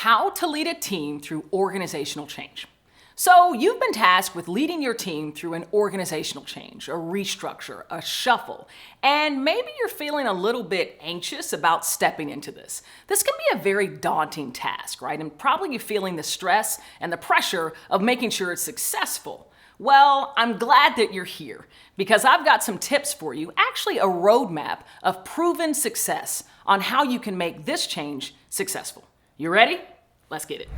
How to lead a team through organizational change. So you've been tasked with leading your team through an organizational change, a restructure, a shuffle, and maybe you're feeling a little bit anxious about stepping into this. This can be a very daunting task, right? And probably you're feeling the stress and the pressure of making sure it's successful. Well, I'm glad that you're here because I've got some tips for you, actually a roadmap of proven success on how you can make this change successful. You ready? Let's get it.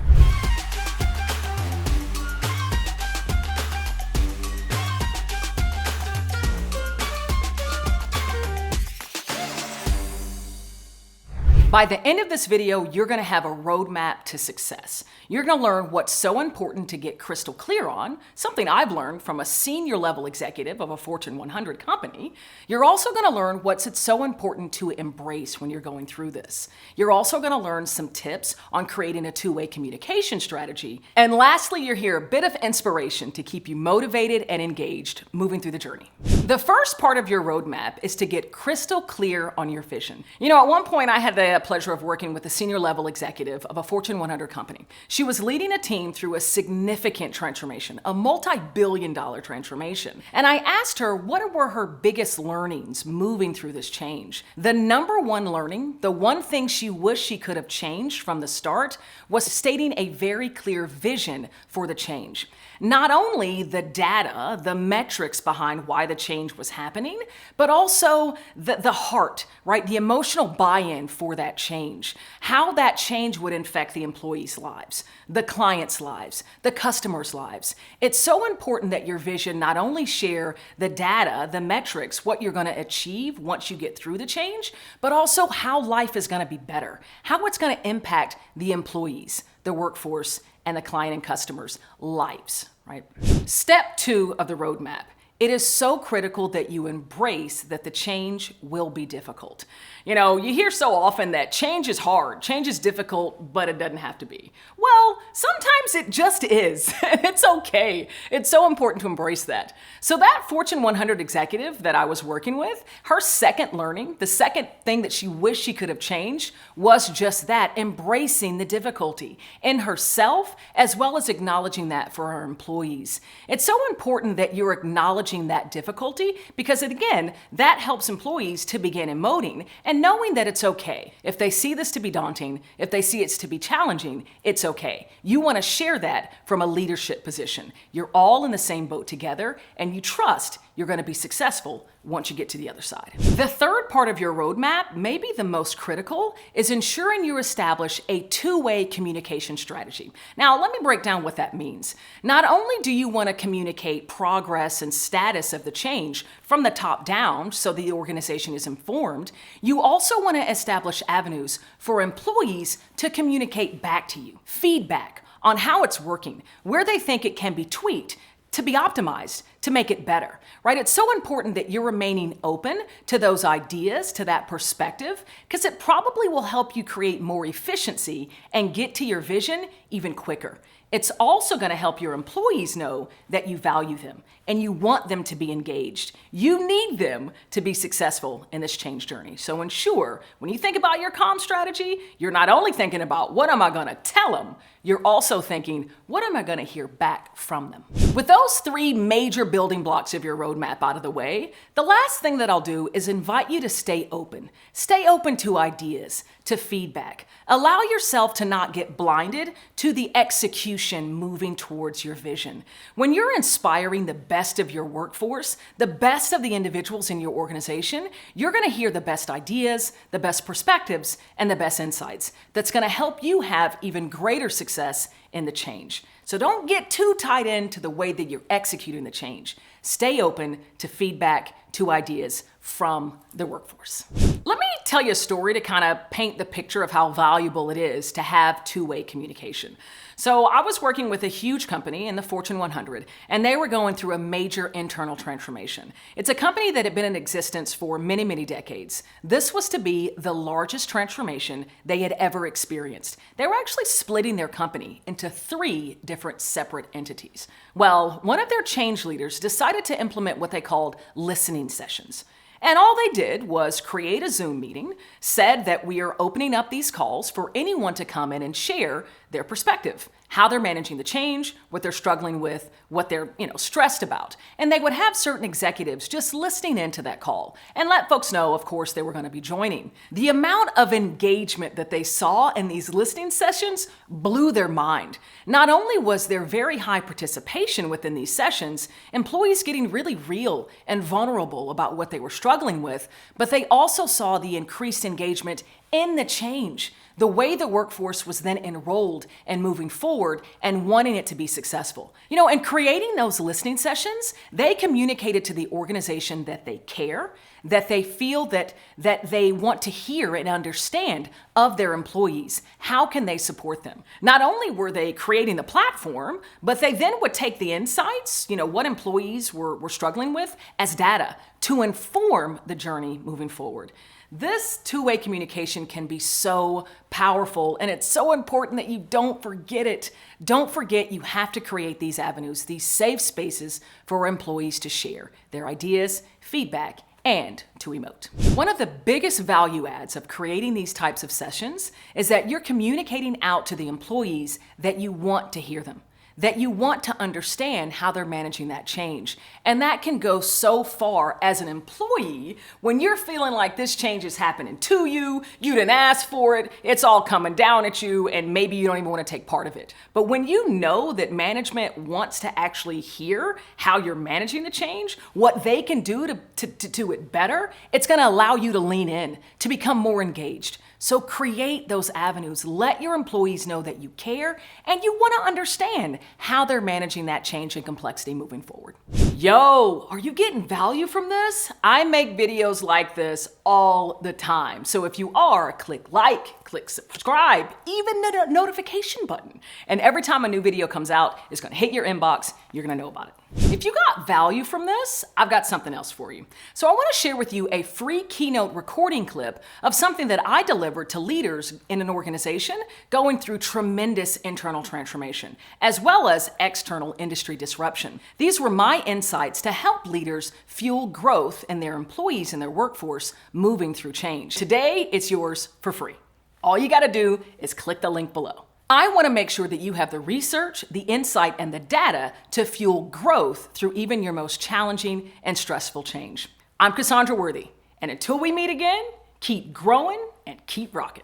By the end of this video, you're going to have a roadmap to success. You're going to learn what's so important to get crystal clear on, something I've learned from a senior level executive of a Fortune 100 company. You're also going to learn what's so important to embrace when you're going through this. You're also going to learn some tips on creating a two-way communication strategy. And lastly, you'll hear a bit of inspiration to keep you motivated and engaged moving through the journey. The first part of your roadmap is to get crystal clear on your vision. You know, at one point I had the pleasure of working with a senior level executive of a Fortune 100 company. She was leading a team through a significant transformation, a multi-billion-dollar transformation. And I asked her what were her biggest learnings moving through this change. The number one learning, the one thing she wished she could have changed from the start, was stating a very clear vision for the change. Not only the data, the metrics behind why the change was happening, but also the heart, right? The emotional buy-in for that change. How that change would affect the employees' lives, the clients' lives, the customers' lives. It's so important that your vision not only share the data, the metrics, what you're going to achieve once you get through the change, but also how life is going to be better, how it's going to impact the employees, the workforce, and the client and customers' lives, right? Step 2 of the roadmap. It is so critical that you embrace that the change will be difficult. You know, you hear so often that change is hard, change is difficult, but it doesn't have to be. Well, sometimes it just is. It's okay. It's so important to embrace that. So that Fortune 100 executive that I was working with, her second learning, the second thing that she wished she could have changed was just that, embracing the difficulty in herself as well as acknowledging that for her employees. It's so important that you're acknowledging that difficulty because, again, that helps employees to begin emoting and knowing that it's okay. If they see this to be daunting, if they see it to be challenging, it's okay. You want to share that from a leadership position. You're all in the same boat together and you trust you're going to be successful once you get to the other side. The third part of your roadmap, maybe the most critical, is ensuring you establish a two-way communication strategy. Now, let me break down what that means. Not only do you want to communicate progress and status of the change from the top down so the organization is informed, you also want to establish avenues for employees to communicate back to you, feedback on how it's working, where they think it can be tweaked, to be optimized, to make it better, right? It's so important that you're remaining open to those ideas, to that perspective, because it probably will help you create more efficiency and get to your vision even quicker. It's also going to help your employees know that you value them and you want them to be engaged. You need them to be successful in this change journey. So ensure when you think about your comm strategy, you're not only thinking about what am I going to tell them, you're also thinking, what am I going to hear back from them? With those 3 major building blocks of your roadmap out of the way, the last thing that I'll do is invite you to stay open. Stay open to ideas, to feedback. Allow yourself to not get blinded to the execution moving towards your vision. When you're inspiring the best of your workforce, the best of the individuals in your organization, you're going to hear the best ideas, the best perspectives, and the best insights. That's going to help you have even greater success in the change. So don't get too tied into the way that you're executing the change. Stay open to feedback, to ideas from the workforce. Let me tell you a story to kind of paint the picture of how valuable it is to have two-way communication. So I was working with a huge company in the Fortune 100, and they were going through a major internal transformation. It's a company that had been in existence for many, many decades. This was to be the largest transformation they had ever experienced. They were actually splitting their company into 3 different separate entities. Well, one of their change leaders decided to implement what they called listening sessions. And all they did was create a Zoom meeting, said that we are opening up these calls for anyone to come in and share their perspective, how they're managing the change, what they're struggling with, what they're, stressed about. And they would have certain executives just listening into that call and let folks know, of course, they were going to be joining. The amount of engagement that they saw in these listening sessions blew their mind. Not only was there very high participation within these sessions, employees getting really real and vulnerable about what they were struggling with, but they also saw the increased engagement in the change, the way the workforce was then enrolled and moving forward and wanting it to be successful. In creating those listening sessions, they communicated to the organization that they care, that they feel that they want to hear and understand of their employees. How can they support them? Not only were they creating the platform, but they then would take the insights, what employees were struggling with, as data to inform the journey moving forward. This two-way communication can be so powerful, and it's so important that you don't forget it. Don't forget you have to create these avenues, these safe spaces for employees to share their ideas, feedback, and to emote. One of the biggest value adds of creating these types of sessions is that you're communicating out to the employees that you want to hear them, that you want to understand how they're managing that change. And that can go so far as an employee when you're feeling like this change is happening to you, you didn't ask for it, it's all coming down at you, and maybe you don't even want to take part of it. But when you know that management wants to actually hear how you're managing the change, what they can do to do it better, it's going to allow you to lean in, to become more engaged. So create those avenues. Let your employees know that you care and you want to understand how they're managing that change and complexity moving forward. Yo, are you getting value from this? I make videos like this all the time. So if you are, click like, click subscribe, even the notification button. And every time a new video comes out, it's going to hit your inbox. You're going to know about it. If you got value from this, I've got something else for you. So I want to share with you a free keynote recording clip of something that I delivered to leaders in an organization going through tremendous internal transformation, as well as external industry disruption. These were my insights to help leaders fuel growth in their employees and their workforce moving through change. Today, it's yours for free. All you got to do is click the link below. I want to make sure that you have the research, the insight, and the data to fuel growth through even your most challenging and stressful change. I'm Cassandra Worthy, and until we meet again, keep growing and keep rocking.